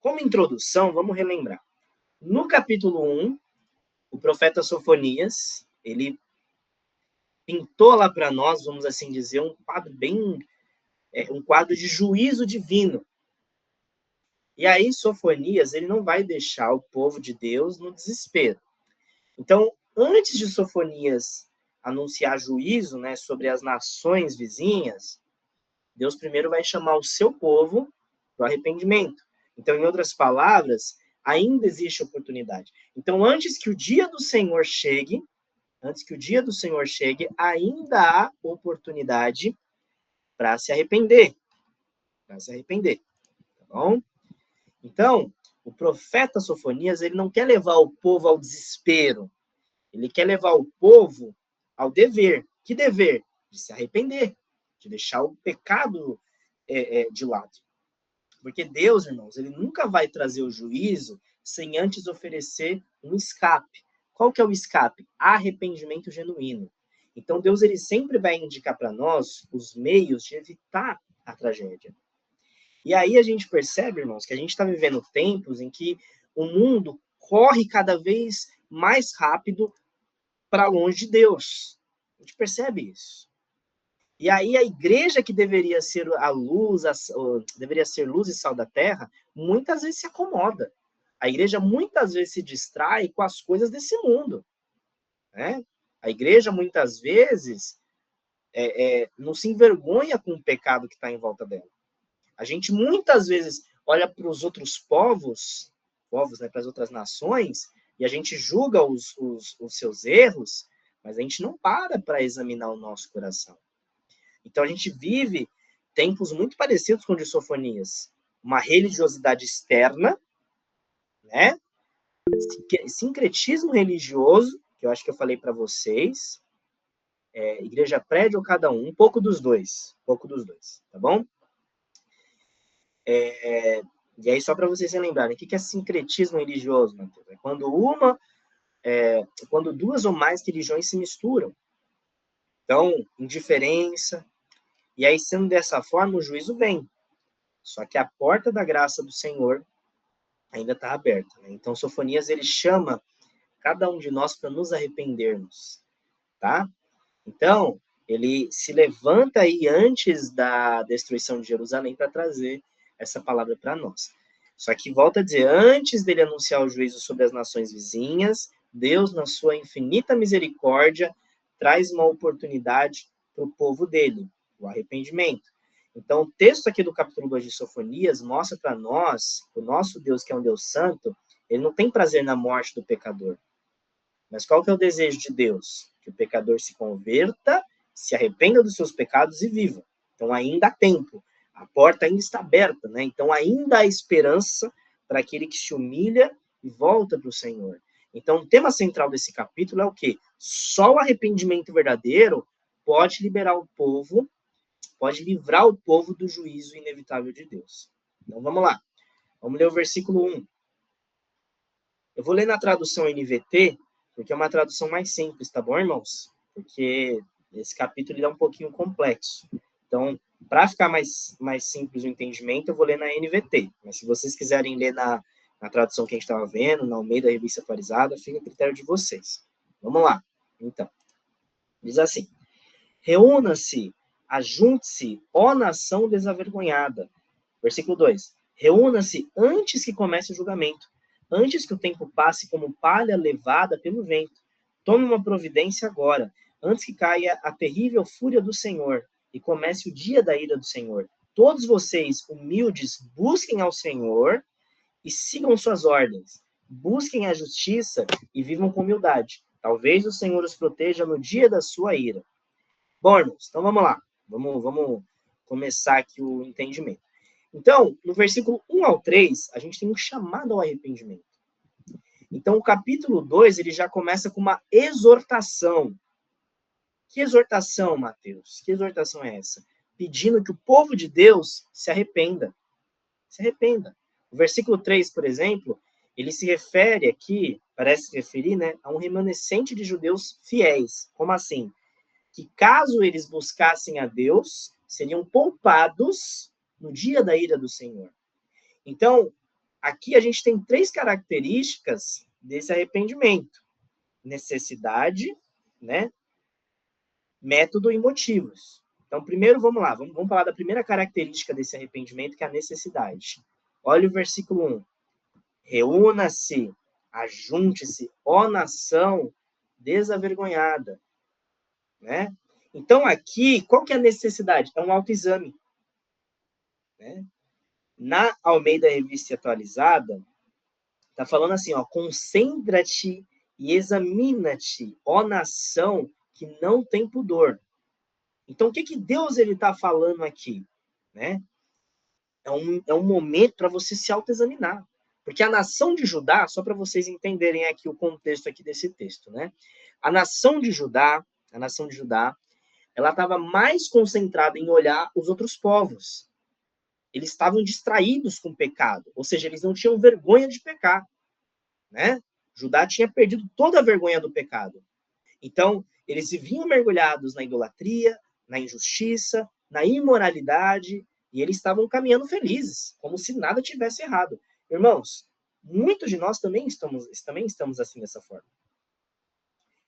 Como introdução, vamos relembrar. No capítulo 1, o profeta Sofonias, ele pintou lá para nós, vamos assim dizer, um quadro um quadro de juízo divino. E aí Sofonias, ele não vai deixar o povo de Deus no desespero. Então, antes de Sofonias anunciar juízo, né, sobre as nações vizinhas, Deus primeiro vai chamar o seu povo para o arrependimento. Então, em outras palavras, ainda existe oportunidade. Então, antes que o dia do Senhor chegue, ainda há oportunidade para se arrepender, tá bom? Então, o profeta Sofonias, ele não quer levar o povo ao desespero, ele quer levar o povo ao dever. Que dever? De se arrepender, de deixar o pecado de lado. Porque Deus, irmãos, ele nunca vai trazer o juízo sem antes oferecer um escape. Qual que é o escape? Arrependimento genuíno. Então, Deus ele sempre vai indicar para nós os meios de evitar a tragédia. E aí a gente percebe, irmãos, que a gente está vivendo tempos em que o mundo corre cada vez mais rápido para longe de Deus. A gente percebe isso. E aí a igreja que deveria ser a luz, deveria ser luz e sal da terra, muitas vezes se acomoda. A igreja muitas vezes se distrai com as coisas desse mundo, né? A igreja muitas vezes não se envergonha com o pecado que está em volta dela. A gente muitas vezes olha para os outros povos, né, para as outras nações, e a gente julga os seus erros, mas a gente não para examinar o nosso coração. Então, a gente vive tempos muito parecidos com o de Sofonias. Uma religiosidade externa, né? Sincretismo religioso, que eu acho que eu falei para vocês. Igreja prédio ou cada um pouco dos dois, tá bom? E aí, só para vocês se lembrarem, o que é sincretismo religioso, Matheus? É quando duas ou mais religiões se misturam. Então, indiferença. E aí, sendo dessa forma, o juízo vem. Só que a porta da graça do Senhor ainda está aberta. Né? Então, Sofonias, ele chama cada um de nós para nos arrependermos, tá? Então, ele se levanta aí antes da destruição de Jerusalém para trazer essa palavra para nós. Só que, volta a dizer, antes dele anunciar o juízo sobre as nações vizinhas, Deus, na sua infinita misericórdia, traz uma oportunidade para o povo dele, o arrependimento. Então, o texto aqui do capítulo 2 de Sofonias mostra para nós, o nosso Deus, que é um Deus santo, ele não tem prazer na morte do pecador. Mas qual que é o desejo de Deus? Que o pecador se converta, se arrependa dos seus pecados e viva. Então, ainda há tempo. A porta ainda está aberta, né? Então, ainda há esperança para aquele que se humilha e volta para o Senhor. Então, o tema central desse capítulo é o quê? Só o arrependimento verdadeiro pode liberar o povo, pode livrar o povo do juízo inevitável de Deus. Então, vamos lá. Vamos ler o versículo 1. Eu vou ler na tradução NVT, porque é uma tradução mais simples, tá bom, irmãos? Porque esse capítulo é um pouquinho complexo. Então, para ficar mais simples o entendimento, eu vou ler na NVT. Mas se vocês quiserem ler na tradução que a gente estava vendo, na Almeida Revista Atualizada, fica a critério de vocês. Vamos lá. Então, diz assim: reúna-se, ajunte-se, ó nação desavergonhada. Versículo 2. Reúna-se antes que comece o julgamento, antes que o tempo passe como palha levada pelo vento. Tome uma providência agora, antes que caia a terrível fúria do Senhor e comece o dia da ira do Senhor. Todos vocês, humildes, busquem ao Senhor e sigam suas ordens. Busquem a justiça e vivam com humildade. Talvez o Senhor os proteja no dia da sua ira. Bom, irmãos, então vamos lá. Vamos começar aqui o entendimento. Então, no versículo 1 ao 3, a gente tem um chamado ao arrependimento. Então, o capítulo 2, ele já começa com uma exortação. Que exortação, Mateus? Que exortação é essa? Pedindo que o povo de Deus se arrependa. Se arrependa. O versículo 3, por exemplo, ele se refere aqui, parece se referir, né, a um remanescente de judeus fiéis. Como assim? Que caso eles buscassem a Deus, seriam poupados no dia da ira do Senhor. Então, Aqui a gente tem 3 características desse arrependimento: necessidade, né? Método e motivos. Então, primeiro, vamos lá, vamos falar da primeira característica desse arrependimento, que é a necessidade. Olha o versículo 1. Reúna-se, ajunte-se, ó nação desavergonhada. Né? Então, aqui, qual que é a necessidade? É um autoexame. Né? Na Almeida Revista Atualizada, está falando assim, ó, concentra-te e examina-te, ó nação que não tem pudor. Então, o que Deus está falando aqui? Né? É um momento para você se autoexaminar. Porque a nação de Judá, só para vocês entenderem aqui o contexto aqui desse texto, né? A nação de Judá, ela estava mais concentrada em olhar os outros povos. Eles estavam distraídos com o pecado, ou seja, eles não tinham vergonha de pecar, né? Judá tinha perdido toda a vergonha do pecado. Então, eles viviam mergulhados na idolatria, na injustiça, na imoralidade, e eles estavam caminhando felizes, como se nada tivesse errado. Irmãos, muitos de nós também estamos assim dessa forma.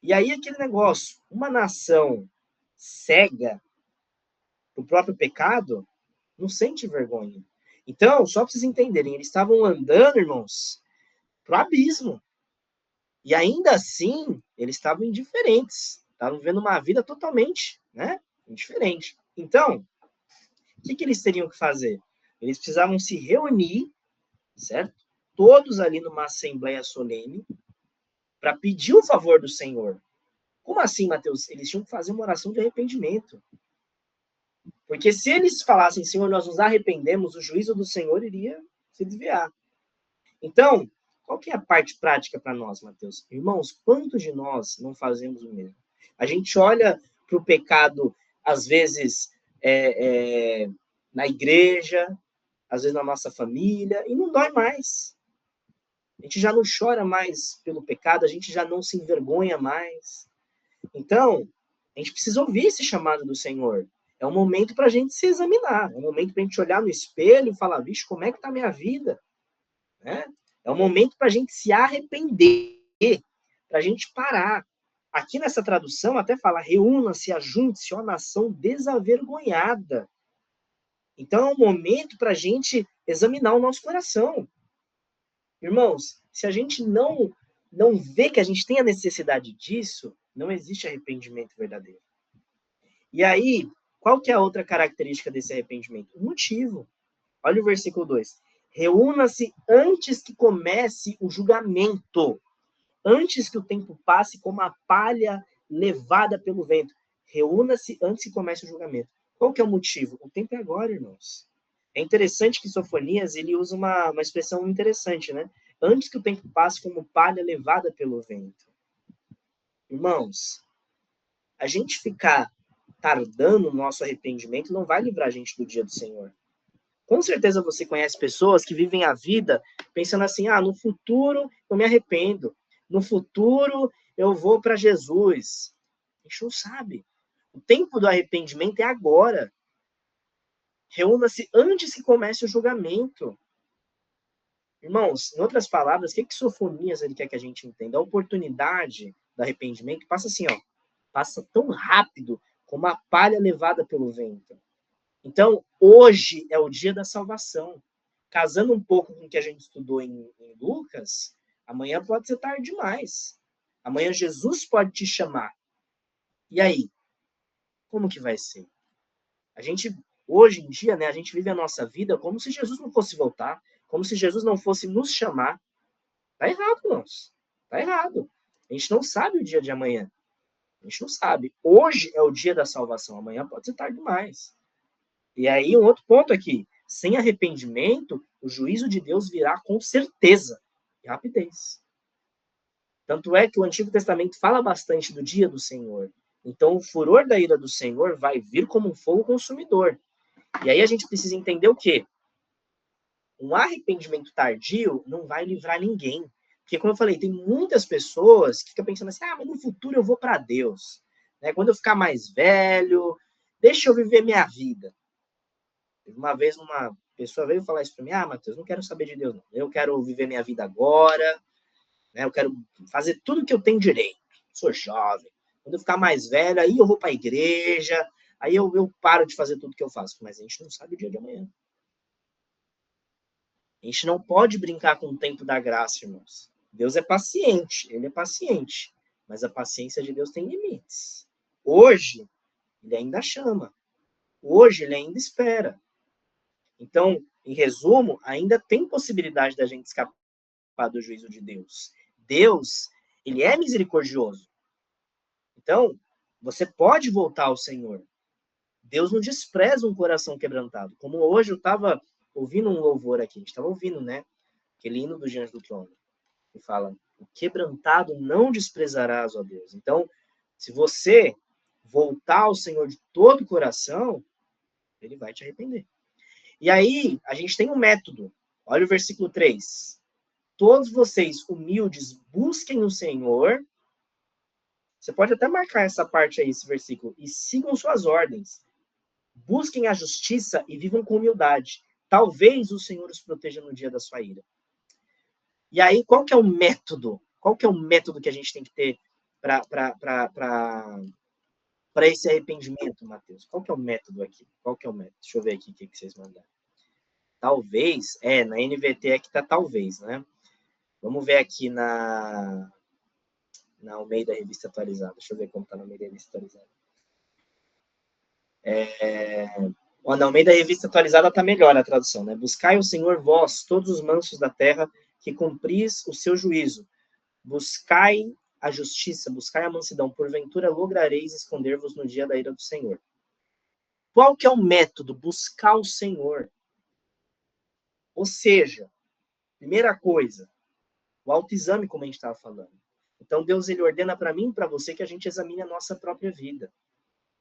E aí aquele negócio, uma nação cega do próprio pecado, não sente vergonha. Então, só para vocês entenderem, eles estavam andando, irmãos, pro abismo. E ainda assim, eles estavam indiferentes. Estavam vivendo uma vida totalmente, né, indiferente. Então, o que eles teriam que fazer? Eles precisavam se reunir, certo? Todos ali numa assembleia solene, para pedir o favor do Senhor. Como assim, Mateus? Eles tinham que fazer uma oração de arrependimento. Porque se eles falassem, Senhor, nós nos arrependemos, o juízo do Senhor iria se desviar. Então, qual que é a parte prática para nós, Mateus? Irmãos, quantos de nós não fazemos o mesmo? A gente olha para o pecado, às vezes, na igreja, às vezes na nossa família, e não dói mais. A gente já não chora mais pelo pecado, a gente já não se envergonha mais. Então, a gente precisa ouvir esse chamado do Senhor. É um momento para a gente se examinar, é um momento para a gente olhar no espelho e falar, vixe, como é que está a minha vida? Né? É um momento para a gente se arrepender, para a gente parar. Aqui nessa tradução até fala, reúna-se, ajunte-se, ó nação desavergonhada. Então é um momento para a gente examinar o nosso coração. Irmãos, se a gente não vê que a gente tem a necessidade disso, não existe arrependimento verdadeiro. E aí, qual que é a outra característica desse arrependimento? O motivo. Olha o versículo 2. Reúna-se antes que comece o julgamento. Antes que o tempo passe como a palha levada pelo vento. Reúna-se antes que comece o julgamento. Qual que é o motivo? O tempo é agora, irmãos. É interessante que Sofonias, ele usa uma expressão interessante, né? Antes que o tempo passe como palha levada pelo vento. Irmãos, a gente ficar tardando o nosso arrependimento não vai livrar a gente do dia do Senhor. Com certeza você conhece pessoas que vivem a vida pensando assim, no futuro eu me arrependo, no futuro eu vou para Jesus. A gente não sabe. O tempo do arrependimento é agora. Reúna-se antes que comece o julgamento. Irmãos, em outras palavras, o que Sofonias ele quer que a gente entenda? A oportunidade do arrependimento passa assim, passa tão rápido como a palha levada pelo vento. Então, hoje é o dia da salvação. Casando um pouco com o que a gente estudou em Lucas, amanhã pode ser tarde demais. Amanhã Jesus pode te chamar. E aí? Como que vai ser? A gente, hoje em dia, né, a gente vive a nossa vida como se Jesus não fosse voltar, como se Jesus não fosse nos chamar. Tá errado, irmãos. Tá errado. A gente não sabe o dia de amanhã. A gente não sabe. Hoje é o dia da salvação. Amanhã pode ser tarde demais. E aí, um outro ponto aqui. Sem arrependimento, o juízo de Deus virá com certeza e rapidez. Tanto é que o Antigo Testamento fala bastante do dia do Senhor. Então, o furor da ira do Senhor vai vir como um fogo consumidor. E aí a gente precisa entender o quê? Um arrependimento tardio não vai livrar ninguém. Porque, como eu falei, tem muitas pessoas que ficam pensando assim, mas no futuro eu vou para Deus. Né? Quando eu ficar mais velho, deixa eu viver minha vida. Teve uma vez, A pessoa veio falar isso para mim, Matheus, não quero saber de Deus, não. Eu quero viver minha vida agora, né? Eu quero fazer tudo que eu tenho direito. Sou jovem. Quando eu ficar mais velho, aí eu vou para a igreja, aí eu paro de fazer tudo que eu faço. Mas a gente não sabe o dia de amanhã. A gente não pode brincar com o tempo da graça, irmãos. Deus é paciente, ele é paciente. Mas a paciência de Deus tem limites. Hoje, ele ainda chama. Hoje, ele ainda espera. Então, em resumo, ainda tem possibilidade da gente escapar do juízo de Deus. Deus, ele é misericordioso. Então, você pode voltar ao Senhor. Deus não despreza um coração quebrantado. Como hoje eu estava ouvindo um louvor aqui, a gente estava ouvindo, né? Aquele hino do Diante do Trono. Que fala, o quebrantado não desprezarás, ó Deus. Então, se você voltar ao Senhor de todo o coração, ele vai te arrepender. E aí, a gente tem um método. Olha o versículo 3. Todos vocês humildes, busquem o Senhor. Você pode até marcar essa parte aí, esse versículo. E sigam suas ordens. Busquem a justiça e vivam com humildade. Talvez o Senhor os proteja no dia da sua ira. E aí, qual que é o método? Qual que é o método que a gente tem que ter para esse arrependimento, Mateus? Qual que é o método aqui? Qual que é o método? Deixa eu ver aqui o que vocês mandaram. Talvez, na NVT é que está talvez, né? Vamos ver aqui na Almeida Revista Atualizada. Deixa eu ver como está na Almeida Revista Atualizada. Na Almeida Revista Atualizada está melhor a tradução, né? Buscai o Senhor vós, todos os mansos da terra, que cumpris o seu juízo. Buscai a justiça, buscai a mansidão. Porventura lograreis esconder-vos no dia da ira do Senhor. Qual que é o método? Buscar o Senhor. Ou seja, primeira coisa, o autoexame, como a gente estava falando. Então, Deus, ele ordena para mim e para você que a gente examine a nossa própria vida.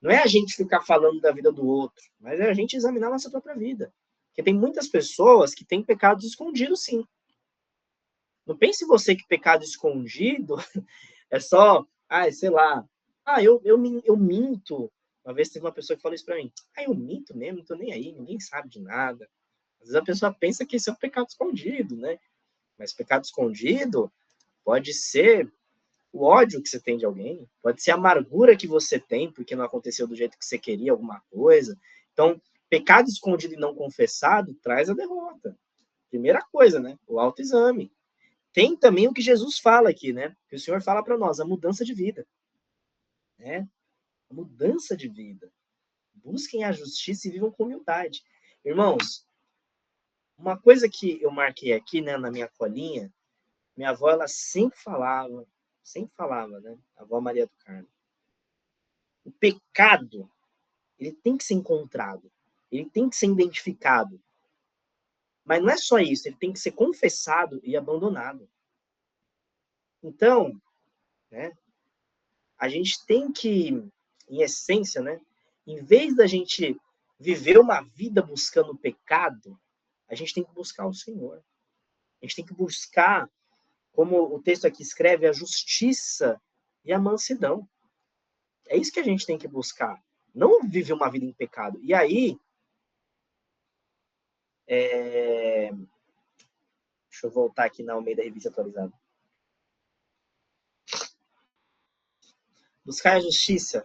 Não é a gente ficar falando da vida do outro, mas é a gente examinar a nossa própria vida. Porque tem muitas pessoas que têm pecados escondidos, sim. Não pense você que pecado escondido é só, sei lá, eu minto. Uma vez teve uma pessoa que falou isso para mim. Eu minto mesmo, não tô nem aí, ninguém sabe de nada. Às vezes a pessoa pensa que isso é um pecado escondido, né? Mas pecado escondido pode ser o ódio que você tem de alguém, pode ser a amargura que você tem porque não aconteceu do jeito que você queria alguma coisa. Então, pecado escondido e não confessado traz a derrota. Primeira coisa, né? O autoexame. Tem também o que Jesus fala aqui, né? Que o Senhor fala para nós, a mudança de vida. Né? A mudança de vida. Busquem a justiça e vivam com humildade. Irmãos, uma coisa que eu marquei aqui, né, na minha colinha, minha avó, ela sempre falava, né? A avó Maria do Carmo. O pecado, ele tem que ser encontrado. Ele tem que ser identificado. Mas não é só isso, ele tem que ser confessado e abandonado. Então, né, a gente tem que, em essência, né, em vez da gente viver uma vida buscando o pecado, a gente tem que buscar o Senhor. A gente tem que buscar, como o texto aqui escreve, a justiça e a mansidão. É isso que a gente tem que buscar. Não viver uma vida em pecado. E aí, deixa eu voltar aqui na Almeida Revista Atualizada. Buscai a justiça,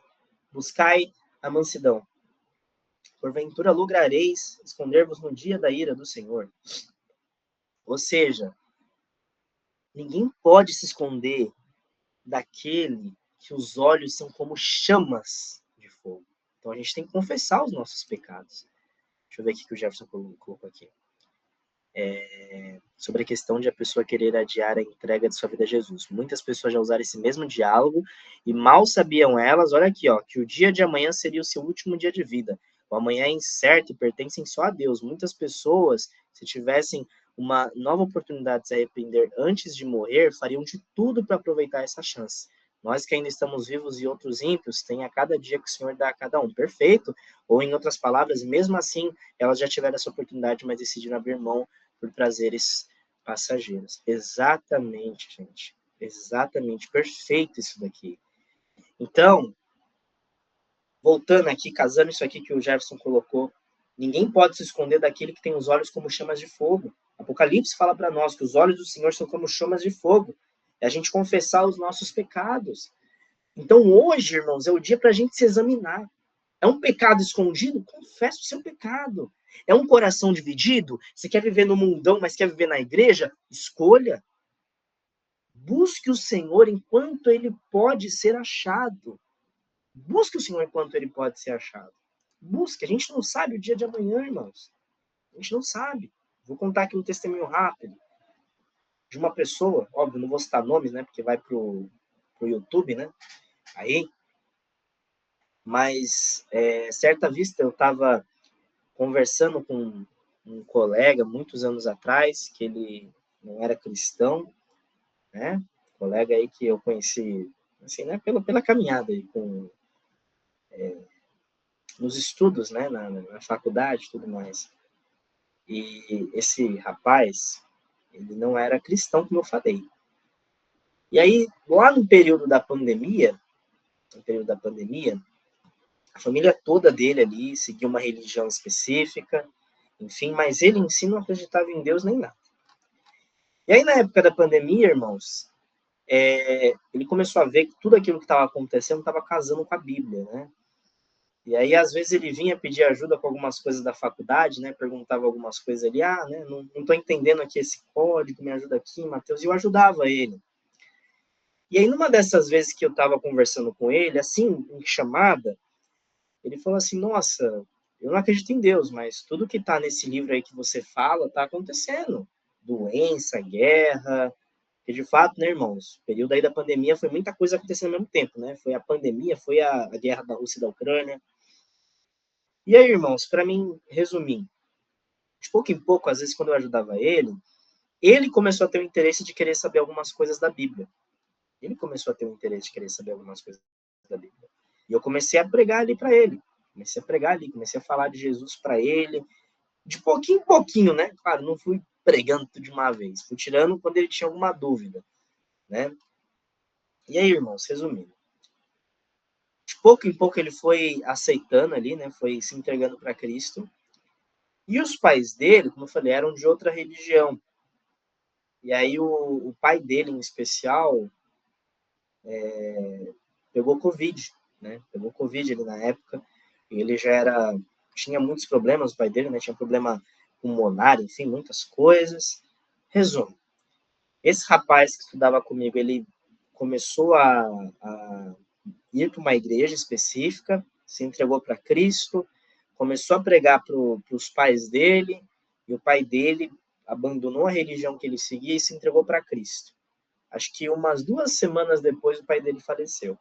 buscai a mansidão. Porventura lograreis esconder-vos no dia da ira do Senhor. Ou seja, ninguém pode se esconder daquele que os olhos são como chamas de fogo. Então a gente tem que confessar os nossos pecados. Deixa eu ver o que o Jefferson colocou aqui. Sobre a questão de a pessoa querer adiar a entrega de sua vida a Jesus. Muitas pessoas já usaram esse mesmo diálogo e mal sabiam elas, olha aqui, que o dia de amanhã seria o seu último dia de vida. O amanhã é incerto e pertencem só a Deus. Muitas pessoas, se tivessem uma nova oportunidade de se arrepender antes de morrer, fariam de tudo para aproveitar essa chance. Nós que ainda estamos vivos e outros ímpios, tem a cada dia que o Senhor dá a cada um. Perfeito? Ou em outras palavras, mesmo assim, elas já tiveram essa oportunidade, mas decidiram abrir mão por prazeres passageiros. Exatamente, gente. Exatamente. Perfeito isso daqui. Então, voltando aqui, casando isso aqui que o Jefferson colocou Ninguém pode se esconder daquele que tem os olhos como chamas de fogo. Apocalipse fala para nós que os olhos do Senhor são como chamas de fogo. É a gente confessar os nossos pecados. Então hoje, irmãos, é o dia para a gente se examinar. É um pecado escondido? Confessa o seu pecado. É um coração dividido? Você quer viver no mundão, mas quer viver na igreja? Escolha. Busque o Senhor enquanto ele pode ser achado. Busque o Senhor enquanto ele pode ser achado. Busque. A gente não sabe o dia de amanhã, irmãos. A gente não sabe. Vou contar aqui um testemunho rápido de uma pessoa, óbvio, não vou citar nomes, né, porque vai pro YouTube, né, aí, mas certa vista eu estava conversando com um colega, muitos anos atrás, que ele não era cristão, né, colega aí que eu conheci, assim, né, pela caminhada aí, nos estudos, né, na faculdade e tudo mais. E esse rapaz, ele não era cristão, como eu falei. E aí, lá no período da pandemia, a família toda dele ali seguia uma religião específica, enfim, mas ele em si não acreditava em Deus nem nada. E aí, na época da pandemia, irmãos, ele começou a ver que tudo aquilo que estava acontecendo estava casando com a Bíblia, né? E aí, às vezes, ele vinha pedir ajuda com algumas coisas da faculdade, né? Perguntava algumas coisas ali, né? Não estou entendendo aqui esse código, me ajuda aqui, Mateus. E eu ajudava ele. E aí, numa dessas vezes que eu estava conversando com ele, assim, em chamada, ele falou assim, nossa, eu não acredito em Deus, mas tudo que está nesse livro aí que você fala está acontecendo. Doença, guerra, que de fato, né, irmãos, o período aí da pandemia foi muita coisa acontecendo ao mesmo tempo, né? Foi a pandemia, foi a guerra da Rússia e da Ucrânia. E aí, irmãos, para mim resumir, de pouco em pouco, às vezes quando eu ajudava ele começou a ter o interesse de querer saber algumas coisas da Bíblia. Ele começou a ter o interesse de querer saber algumas coisas da Bíblia. E eu comecei a pregar ali para ele. Comecei a falar de Jesus para ele, de pouquinho em pouquinho, né? Claro, não fui pregando tudo de uma vez, fui tirando quando ele tinha alguma dúvida, né? E aí, irmãos, resumindo, de pouco em pouco ele foi aceitando ali, né? Foi se entregando para Cristo. E os pais dele, como eu falei, eram de outra religião. E aí o pai dele, em especial, pegou Covid, né? Pegou Covid ali na época. E ele tinha muitos problemas, o pai dele, né? Tinha problema pulmonar, enfim, muitas coisas. Resumo, esse rapaz que estudava comigo, ele começou a ir para uma igreja específica, se entregou para Cristo, começou a pregar para os pais dele, e o pai dele abandonou a religião que ele seguia e se entregou para Cristo. Acho que umas 2 semanas depois, o pai dele faleceu.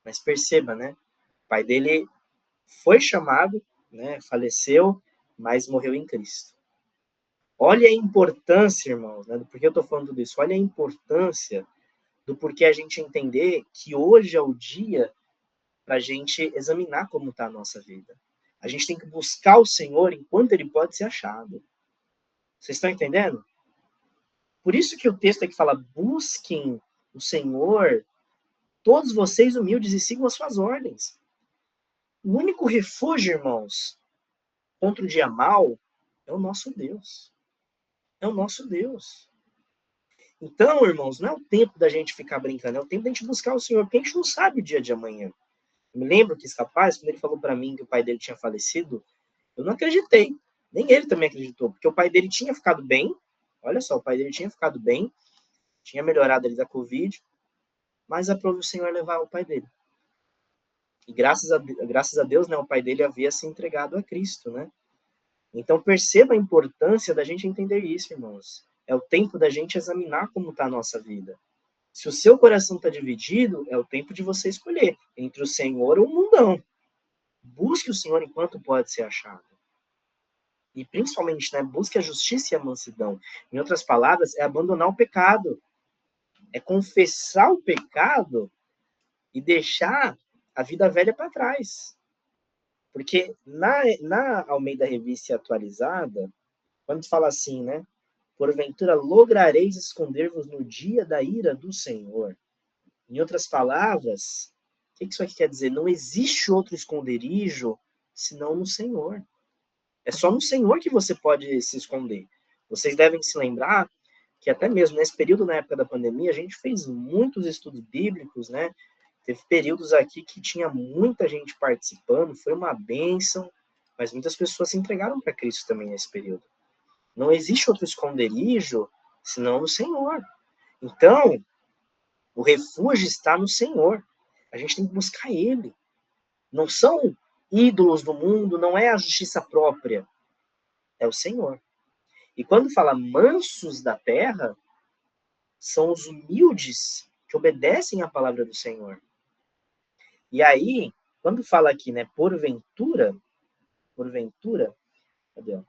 Mas perceba, né? O pai dele foi chamado, né? Faleceu, mas morreu em Cristo. Olha a importância, irmãos, né? Do porquê eu estou falando tudo isso. Olha a importância do porquê a gente entender que hoje é o dia para a gente examinar como está a nossa vida. A gente tem que buscar o Senhor enquanto ele pode ser achado. Vocês estão entendendo? Por isso que o texto aqui fala, busquem o Senhor, todos vocês humildes, e sigam as suas ordens. O único refúgio, irmãos, contra o dia mal, é o nosso Deus. É o nosso Deus. Então, irmãos, não é o tempo da gente ficar brincando, é o tempo da gente buscar o Senhor, porque a gente não sabe o dia de amanhã. Eu me lembro que esse rapaz, quando ele falou para mim que o pai dele tinha falecido, eu não acreditei. Nem ele também acreditou, porque o pai dele tinha ficado bem. Olha só, o pai dele tinha ficado bem, tinha melhorado ali da Covid, mas aprove o Senhor levar o pai dele. E graças a Deus, né, o pai dele havia se entregado a Cristo, né? Então perceba a importância da gente entender isso, irmãos. É o tempo da gente examinar como está a nossa vida. Se o seu coração está dividido, é o tempo de você escolher entre o Senhor ou o mundão. Busque o Senhor enquanto pode ser achado. E principalmente, né, busque a justiça e a mansidão. Em outras palavras, é abandonar o pecado. É confessar o pecado e deixar a vida velha para trás. Porque na Almeida Revista Atualizada, quando fala assim, né? Porventura lograreis esconder-vos no dia da ira do Senhor. Em outras palavras, o que isso aqui quer dizer? Não existe outro esconderijo senão no Senhor. É só no Senhor que você pode se esconder. Vocês devem se lembrar que até mesmo nesse período, na época da pandemia, a gente fez muitos estudos bíblicos, né? Teve períodos aqui que tinha muita gente participando, foi uma bênção, mas muitas pessoas se entregaram para Cristo também nesse período. Não existe outro esconderijo senão no Senhor. Então, o refúgio está no Senhor. A gente tem que buscar Ele. Não são ídolos do mundo, não é a justiça própria. É o Senhor. E quando fala mansos da terra, são os humildes que obedecem à palavra do Senhor. E aí, quando fala aqui, né, porventura, cadê?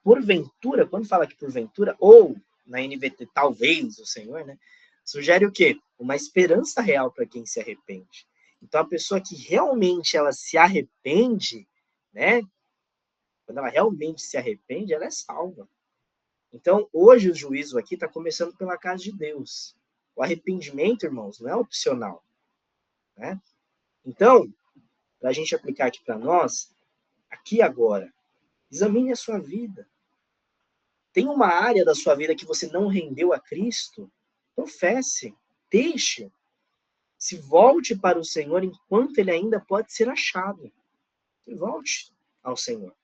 Porventura, quando fala aqui porventura, ou na NVT, talvez o Senhor, né, sugere o quê? Uma esperança real para quem se arrepende. Então, a pessoa que realmente ela se arrepende, né, quando ela realmente se arrepende, ela é salva. Então, hoje o juízo aqui está começando pela casa de Deus. O arrependimento, irmãos, não é opcional, né? Então, para a gente aplicar aqui para nós, aqui agora, examine a sua vida. Tem uma área da sua vida que você não rendeu a Cristo? Confesse, deixe. Se volte para o Senhor enquanto ele ainda pode ser achado. Se volte ao Senhor.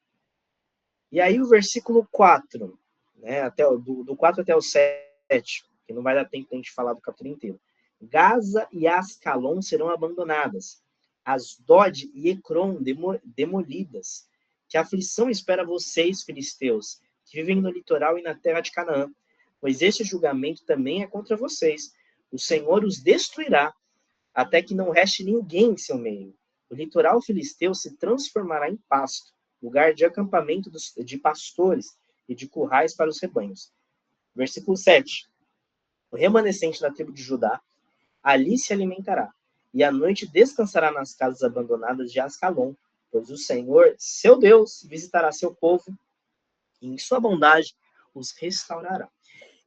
E aí o versículo 4, né, do 4 até o 7, que não vai dar tempo de a gente falar do capítulo inteiro. Gaza e Ascalon serão abandonadas, Asdod e Ecrom demolidas. Que aflição espera vocês, filisteus, que vivem no litoral e na terra de Canaã, pois este julgamento também é contra vocês. O Senhor os destruirá, até que não reste ninguém em seu meio. O litoral filisteu se transformará em pasto, lugar de acampamento de pastores e de currais para os rebanhos. Versículo 7. O remanescente da tribo de Judá ali se alimentará, e à noite descansará nas casas abandonadas de Ascalon, pois o Senhor, seu Deus, visitará seu povo, e em sua bondade os restaurará.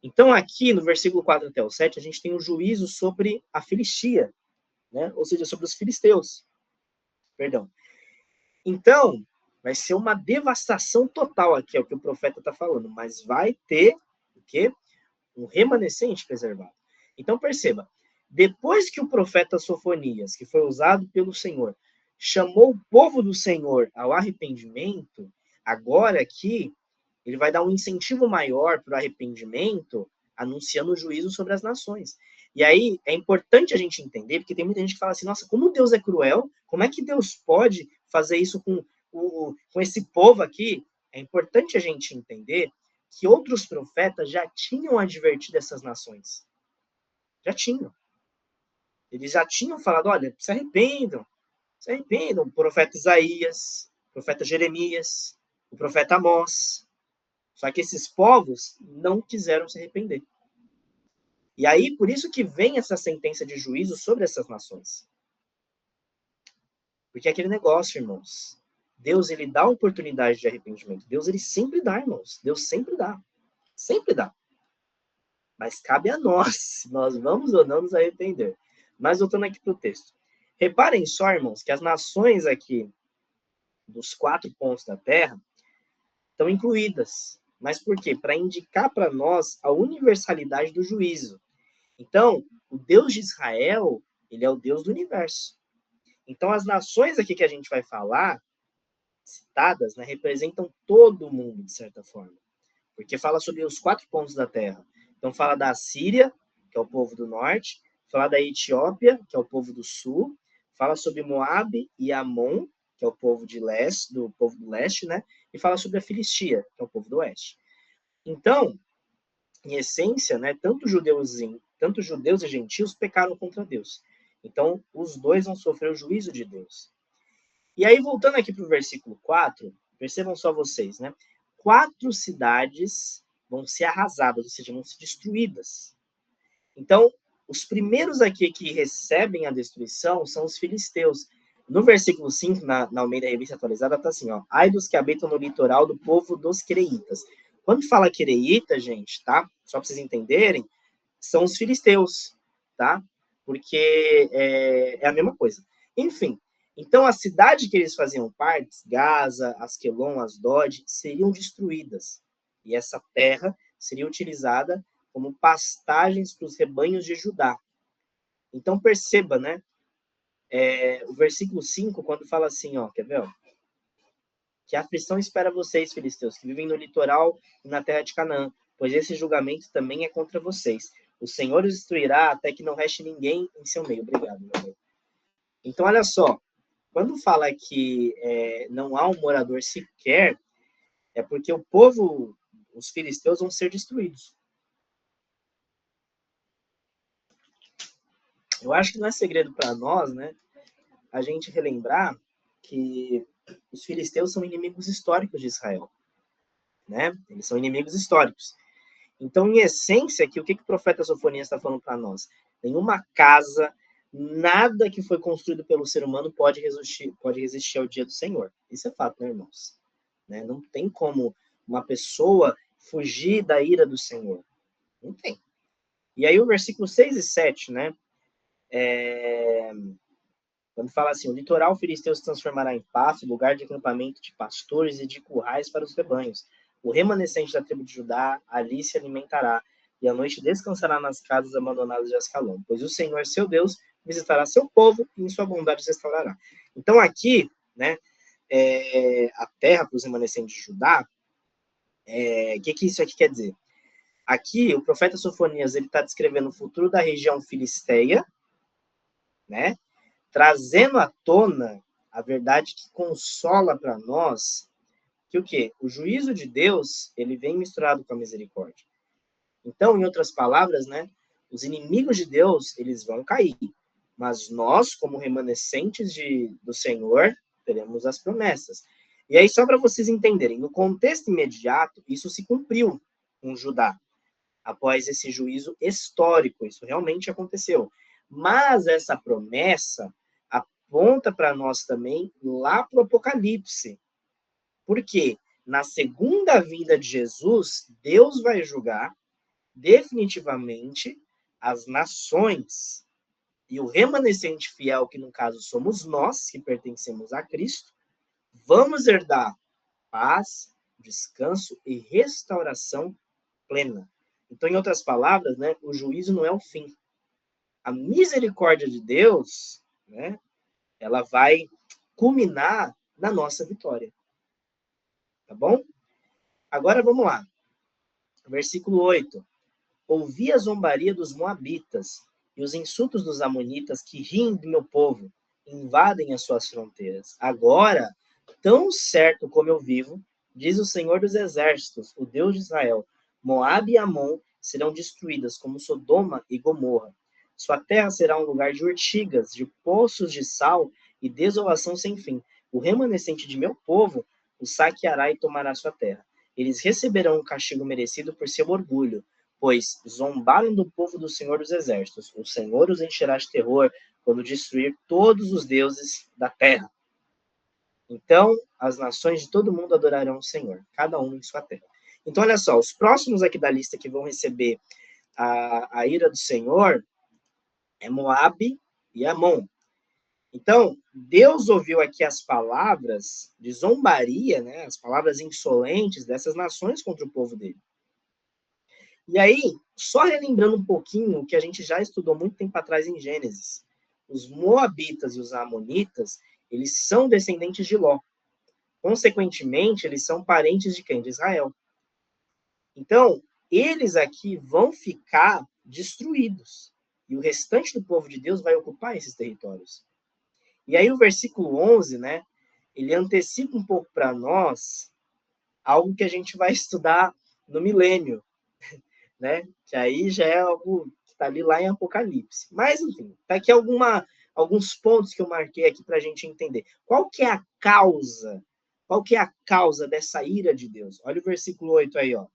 Então, aqui no versículo 4 até o 7, a gente tem o juízo sobre a Filistia, né? Ou seja, sobre os filisteus. Perdão. Então, vai ser uma devastação total aqui, é o que o profeta está falando, mas vai ter o quê? Um remanescente preservado. Então, perceba, depois que o profeta Sofonias, que foi usado pelo Senhor, chamou o povo do Senhor ao arrependimento, agora aqui ele vai dar um incentivo maior para o arrependimento, anunciando o juízo sobre as nações. E aí é importante a gente entender, porque tem muita gente que fala assim, nossa, como Deus é cruel, como é que Deus pode fazer isso com esse povo aqui? É importante a gente entender que outros profetas já tinham advertido essas nações. Já tinham. Eles já tinham falado, olha, se arrependam. O profeta Isaías, o profeta Jeremias, o profeta Amós. Só que esses povos não quiseram se arrepender. E aí, por isso que vem essa sentença de juízo sobre essas nações. Porque é aquele negócio, irmãos. Deus, ele dá oportunidade de arrependimento. Deus, ele sempre dá, irmãos. Deus sempre dá. Sempre dá. Mas cabe a nós, se nós vamos ou não nos arrepender. Mas voltando aqui para o texto. Reparem só, irmãos, que as nações aqui dos 4 pontos da terra estão incluídas. Mas por quê? Para indicar para nós a universalidade do juízo. Então, o Deus de Israel, ele é o Deus do universo. Então, as nações aqui que a gente vai falar, citadas, né, representam todo mundo, de certa forma. Porque fala sobre os 4 pontos da terra. Então, fala da Assíria, que é o povo do norte, fala da Etiópia, que é o povo do sul, fala sobre Moabe e Amon, que é o povo do leste, né? E fala sobre a Filistia, que é o povo do oeste. Então, em essência, né, tanto judeus e gentios pecaram contra Deus. Então, os dois vão sofrer o juízo de Deus. E aí, voltando aqui para o versículo 4, percebam só vocês, né? 4 cidades vão ser arrasadas, ou seja, vão ser destruídas. Então, os primeiros aqui que recebem a destruição são os filisteus. No versículo 5, na Almeida Revista Atualizada, está assim, ó. Ai dos que habitam no litoral do povo dos quereitas. Quando fala quereita, gente, tá? Só para vocês entenderem, são os filisteus, tá? Porque é a mesma coisa. Enfim, Então, a cidade que eles faziam parte, Gaza, Asquelon, Asdod, seriam destruídas. E essa terra seria utilizada como pastagens para os rebanhos de Judá. Então, perceba, né? O versículo 5, quando fala assim, ó, quer ver? Ó? Que a aflição espera vocês, filisteus, que vivem no litoral e na terra de Canaã, pois esse julgamento também é contra vocês. O Senhor os destruirá até que não reste ninguém em seu meio. Obrigado, meu amigo. Então, olha só, quando fala que não há um morador sequer, é porque o povo, os filisteus, vão ser destruídos. Eu acho que não é segredo para nós, né, a gente relembrar que os filisteus são inimigos históricos de Israel, né? Eles são inimigos históricos. Então, em essência, aqui, o que o profeta Sofonias está falando para nós? Nenhuma casa, nada que foi construído pelo ser humano pode resistir ao dia do Senhor. Isso é fato, né, irmãos? Né? Não tem como uma pessoa fugir da ira do Senhor. Não tem. E aí o versículo 6 e 7, né? Quando fala assim, o litoral filisteu se transformará em pasto, lugar de acampamento de pastores e de currais para os rebanhos. O remanescente da tribo de Judá ali se alimentará, e à noite descansará nas casas abandonadas de Ascalon, pois o Senhor, seu Deus, visitará seu povo e em sua bondade os restaurará. Então aqui, né, a terra para os remanescentes de Judá, que isso aqui quer dizer? Aqui, o profeta Sofonias ele está descrevendo o futuro da região filisteia, né? Trazendo à tona a verdade que consola para nós que o quê? O juízo de Deus, ele vem misturado com a misericórdia. Então, em outras palavras, né, os inimigos de Deus, eles vão cair, mas nós, como remanescentes do Senhor, teremos as promessas. E aí, só para vocês entenderem, no contexto imediato, isso se cumpriu com Judá, após esse juízo histórico, isso realmente aconteceu. Mas essa promessa aponta para nós também lá para o Apocalipse. Por quê? Na segunda vinda de Jesus, Deus vai julgar definitivamente as nações. E o remanescente fiel, que no caso somos nós, que pertencemos a Cristo, vamos herdar paz, descanso e restauração plena. Então, em outras palavras, né, o juízo não é o fim. A misericórdia de Deus, né, ela vai culminar na nossa vitória. Tá bom? Agora vamos lá. Versículo 8. Ouvi a zombaria dos moabitas e os insultos dos amonitas que riem do meu povo, invadem as suas fronteiras. Agora, tão certo como eu vivo, diz o Senhor dos Exércitos, o Deus de Israel, Moabe e Amon serão destruídas como Sodoma e Gomorra. Sua terra será um lugar de urtigas, de poços de sal e desolação sem fim. O remanescente de meu povo o saqueará e tomará sua terra. Eles receberão o castigo merecido por seu orgulho, pois zombaram do povo do Senhor dos Exércitos. O Senhor os encherá de terror quando destruir todos os deuses da terra. Então, as nações de todo mundo adorarão o Senhor, cada um em sua terra. Então, olha só, os próximos aqui da lista que vão receber a ira do Senhor é Moabe e Amon. Então, Deus ouviu aqui as palavras de zombaria, né, as palavras insolentes dessas nações contra o povo dele. E aí, só relembrando um pouquinho o que a gente já estudou muito tempo atrás em Gênesis, os moabitas e os amonitas, eles são descendentes de Ló. Consequentemente, eles são parentes de quem? De Israel. Então, eles aqui vão ficar destruídos. E o restante do povo de Deus vai ocupar esses territórios. E aí o versículo 11, né, ele antecipa um pouco para nós algo que a gente vai estudar no milênio, né? Que aí já é algo que está ali lá em Apocalipse. Mas, enfim, tá aqui alguns pontos que eu marquei aqui para a gente entender. Qual que é a causa? Qual que é a causa dessa ira de Deus? Olha o versículo 8 aí, ó.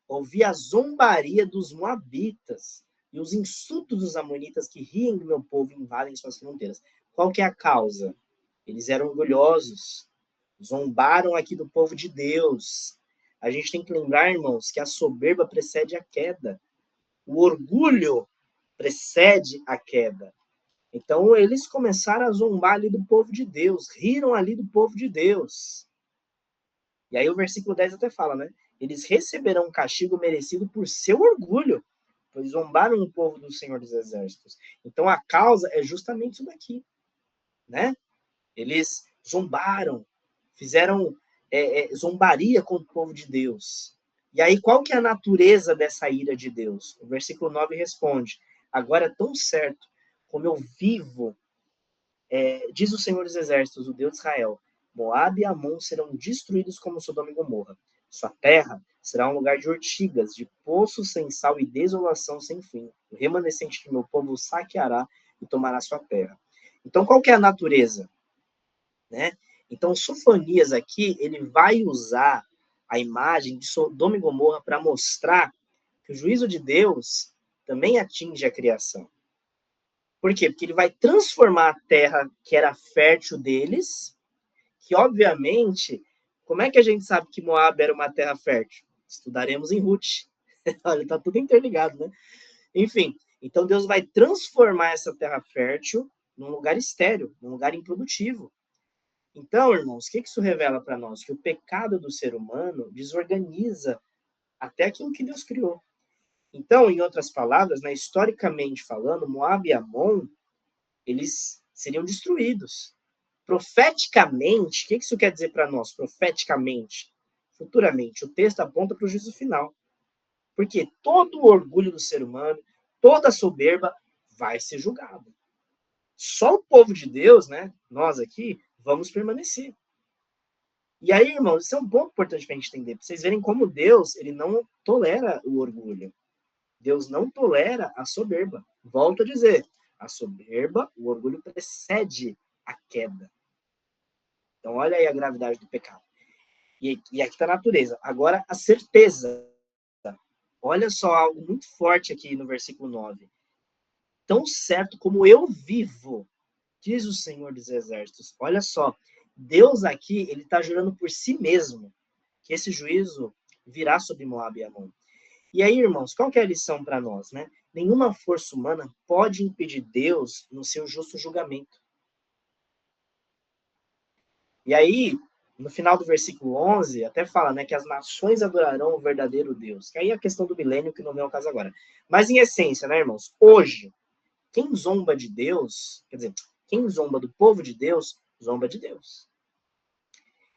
Ouvi a zombaria dos moabitas e os insultos dos amonitas que riem do meu povo e invadem suas fronteiras. Qual que é a causa? Eles eram orgulhosos, zombaram aqui do povo de Deus. A gente tem que lembrar, irmãos, que a soberba precede a queda. O orgulho precede a queda. Então, eles começaram a zombar ali do povo de Deus, riram ali do povo de Deus. E aí o versículo 10 até fala, né? Eles receberão um castigo merecido por seu orgulho, pois zombaram o povo do Senhor dos Exércitos. Então, a causa é justamente isso daqui, né? Eles zombaram, fizeram zombaria contra o povo de Deus. E aí, qual que é a natureza dessa ira de Deus? O versículo 9 responde, agora é tão certo como eu vivo, diz o Senhor dos Exércitos, o Deus de Israel, Moabe e Amon serão destruídos como Sodoma e Gomorra. Sua terra será um lugar de ortigas, de poços sem sal e desolação sem fim. O remanescente do meu povo saqueará e tomará sua terra. Então, qual que é a natureza? Né? Então, Sofonias aqui, ele vai usar a imagem de Sodoma e Gomorra para mostrar que o juízo de Deus também atinge a criação. Por quê? Porque ele vai transformar a terra que era fértil deles, que obviamente, como é que a gente sabe que Moab era uma terra fértil? Estudaremos em Ruth. Olha, tá tudo interligado, né? Enfim, então Deus vai transformar essa terra fértil num lugar estéril, num lugar improdutivo. Então, irmãos, o que isso revela para nós? Que o pecado do ser humano desorganiza até aquilo que Deus criou. Então, em outras palavras, né, historicamente falando, Moab e Amon, eles seriam destruídos. Profeticamente, o que isso quer dizer para nós? Profeticamente, futuramente, o texto aponta para o juízo final. Porque todo o orgulho do ser humano, toda a soberba vai ser julgado. Só o povo de Deus, né, nós aqui, vamos permanecer. E aí, irmãos, isso é um ponto importante para a gente entender, para vocês verem como Deus, ele não tolera o orgulho. Deus não tolera a soberba. Volto a dizer, a soberba, o orgulho precede a queda. Então, olha aí a gravidade do pecado. E aqui está a natureza. Agora, a certeza. Olha só algo muito forte aqui no versículo 9. Tão certo como eu vivo, diz o Senhor dos Exércitos. Olha só, Deus aqui, ele está jurando por si mesmo que esse juízo virá sobre Moab e Amon. E aí, irmãos, qual que é a lição para nós, né? Nenhuma força humana pode impedir Deus no seu justo julgamento. E aí, no final do versículo 11, até fala, né, que as nações adorarão o verdadeiro Deus. Que aí é a questão do milênio, que não vem ao caso agora. Mas em essência, né, irmãos? Hoje, quem zomba de Deus, quer dizer, quem zomba do povo de Deus, zomba de Deus.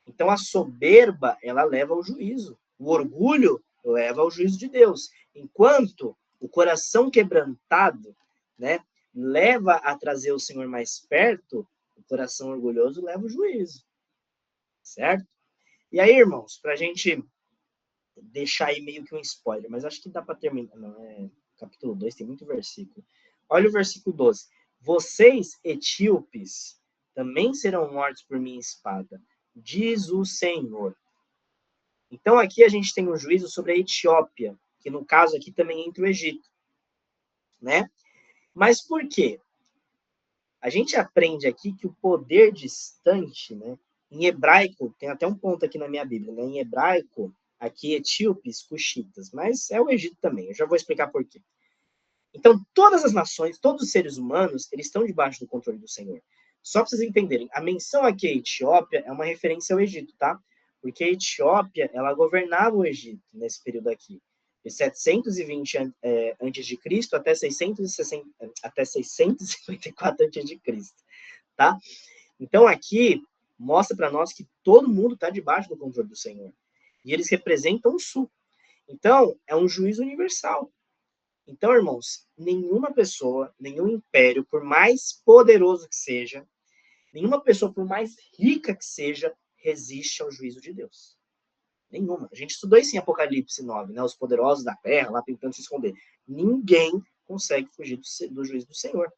Então, a soberba, ela leva ao juízo. O orgulho leva ao juízo de Deus. Enquanto o coração quebrantado, né, leva a trazer o Senhor mais perto, o coração orgulhoso leva ao juízo. Certo? E aí, irmãos, para a gente deixar aí meio que um spoiler, mas acho que dá para terminar. Não, capítulo 2, tem muito versículo. Olha o versículo 12. Vocês, etíopes, também serão mortos por minha espada, diz o Senhor. Então, aqui a gente tem um juízo sobre a Etiópia, que no caso aqui também entra o Egito. Né? Mas por quê? A gente aprende aqui que o poder distante, né? Em hebraico, tem até um ponto aqui na minha Bíblia, né? Em hebraico, aqui etíopes, cuxitas, mas é o Egito também, eu já vou explicar por quê. Então, todas as nações, todos os seres humanos, eles estão debaixo do controle do Senhor. Só para vocês entenderem, a menção aqui à Etiópia é uma referência ao Egito, tá? Porque a Etiópia, ela governava o Egito nesse período aqui. De 720 a.C. até 654 a.C., tá? Então, aqui, mostra para nós que todo mundo está debaixo do controle do Senhor. E eles representam o sul. Então, é um juízo universal. Então, irmãos, nenhuma pessoa, nenhum império, por mais poderoso que seja, nenhuma pessoa, por mais rica que seja, resiste ao juízo de Deus. Nenhuma. A gente estudou isso em Apocalipse 9, né? Os poderosos da terra, lá tentando se esconder. Ninguém consegue fugir do juízo do Senhor.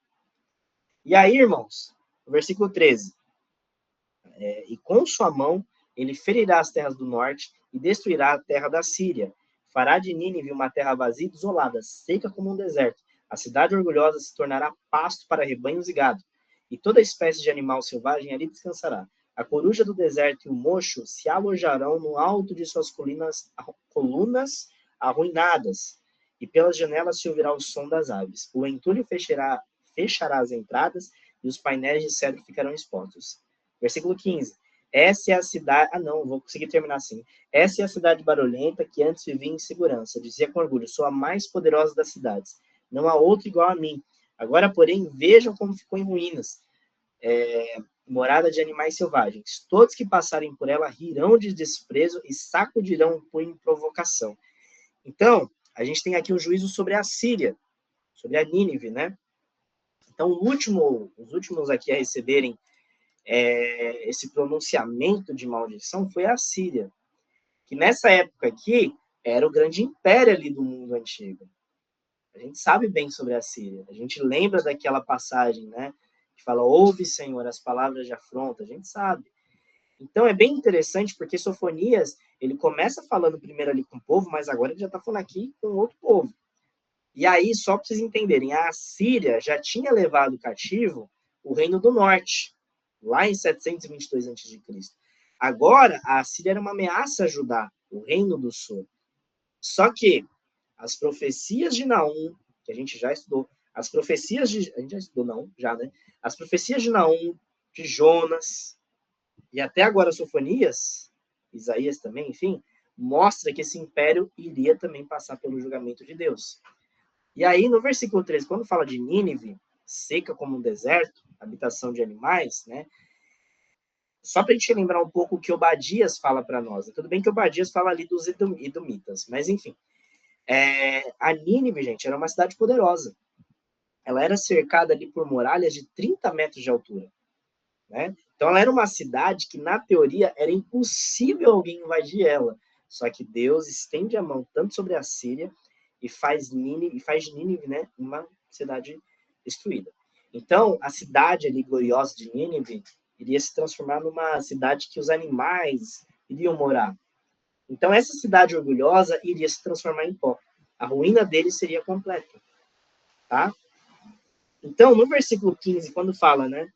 E aí, irmãos, o versículo 13. E com sua mão ele ferirá as terras do norte e destruirá a terra da Síria. Fará de Nínive uma terra vazia e desolada, seca como um deserto. A cidade orgulhosa se tornará pasto para rebanhos e gado, e toda espécie de animal selvagem ali descansará. A coruja do deserto e o mocho se alojarão no alto de suas colunas arruinadas, e pelas janelas se ouvirá o som das aves. O entulho fechará as entradas e os painéis de cedro ficarão expostos. Versículo 15. Essa é a cidade... Ah, não, vou conseguir terminar assim. Essa é a cidade barulhenta que antes vivia em segurança. Dizia com orgulho, sou a mais poderosa das cidades. Não há outra igual a mim. Agora, porém, vejam como ficou em ruínas. Morada de animais selvagens. Todos que passarem por ela rirão de desprezo e sacudirão por provocação. Então, a gente tem aqui um juízo sobre a Síria, sobre a Nínive, né? Então, os últimos aqui a receberem esse pronunciamento de maldição foi a Síria, que nessa época aqui era o grande império ali do mundo antigo. A gente sabe bem sobre a Síria, a gente lembra daquela passagem, né, que fala, ouve, Senhor, as palavras de afronta, a gente sabe. Então é bem interessante, porque Sofonias, ele começa falando primeiro ali com o povo, mas agora ele já está falando aqui com outro povo. E aí, só para vocês entenderem, a Assíria já tinha levado cativo o Reino do Norte, lá em 722 a.C. Agora, a Assíria era uma ameaça a Judá, o Reino do Sul. Só que as profecias de Naum, que a gente já estudou, as profecias de... A gente já estudou, não, já, né? As profecias de Naum, de Jonas, e até agora Sofonias, Isaías também, enfim, mostra que esse império iria também passar pelo julgamento de Deus. E aí, no versículo 13, quando fala de Nínive, seca como um deserto, habitação de animais, né? Só para a gente lembrar um pouco o que Obadias fala para nós. Tudo bem que Obadias fala ali dos edomitas, mas enfim. A Nínive, gente, era uma cidade poderosa. Ela era cercada ali por muralhas de 30 metros de altura, né? Então, ela era uma cidade que, na teoria, era impossível alguém invadir ela. Só que Deus estende a mão tanto sobre a Síria e faz de Nínive, né, uma cidade destruída. Então, a cidade ali gloriosa de Nínive iria se transformar numa cidade que os animais iriam morar. Então, essa cidade orgulhosa iria se transformar em pó. A ruína dele seria completa. Tá? Então, no versículo 15, quando fala, né?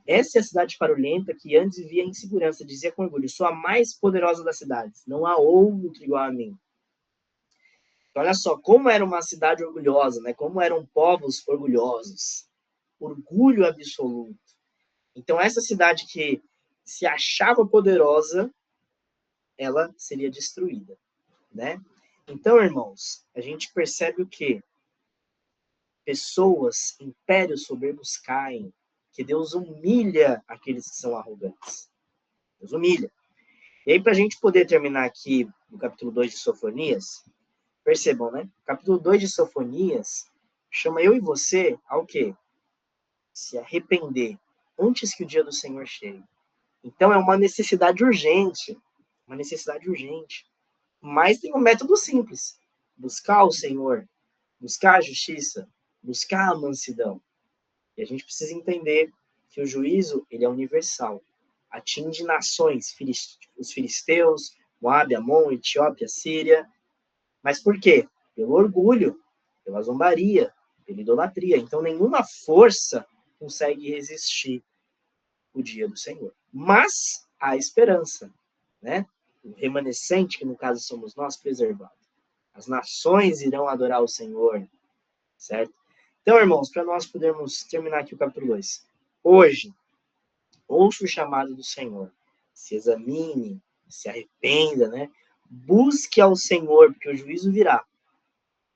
Essa é a cidade barulhenta que antes vivia em segurança, dizia com orgulho, sou a mais poderosa das cidades, não há outro igual a mim. Então, olha só, como era uma cidade orgulhosa, né? Como eram povos orgulhosos. Orgulho absoluto. Então, essa cidade que se achava poderosa, ela seria destruída, né? Então, irmãos, a gente percebe o quê? Pessoas, impérios soberbos caem, que Deus humilha aqueles que são arrogantes. Deus humilha. E aí, para a gente poder terminar aqui no capítulo 2 de Sofonias, percebam, né? O capítulo 2 de Sofonias chama eu e você ao quê? Se arrepender antes que o dia do Senhor chegue. Então, é uma necessidade urgente. Uma necessidade urgente. Mas tem um método simples. Buscar o Senhor. Buscar a justiça. Buscar a mansidão. E a gente precisa entender que o juízo, ele é universal. Atinge nações. Os filisteus, Moabe, Amon, Etiópia, Síria. Mas por quê? Pelo orgulho, pela zombaria, pela idolatria. Então, nenhuma força consegue resistir o dia do Senhor. Mas há esperança, né? O remanescente, que no caso somos nós, preservado. As nações irão adorar o Senhor, certo? Então, irmãos, para nós podermos terminar aqui o capítulo 2. Hoje, ouça o chamado do Senhor. Se examine, se arrependa, né? Busque ao Senhor, porque o juízo virá.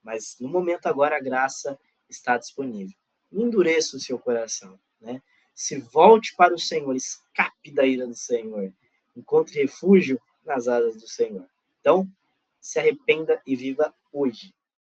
Mas, no momento agora, a graça está disponível. Não endureça o seu coração, né? Se volte para o Senhor, escape da ira do Senhor. Encontre refúgio nas asas do Senhor. Então, se arrependa e viva hoje.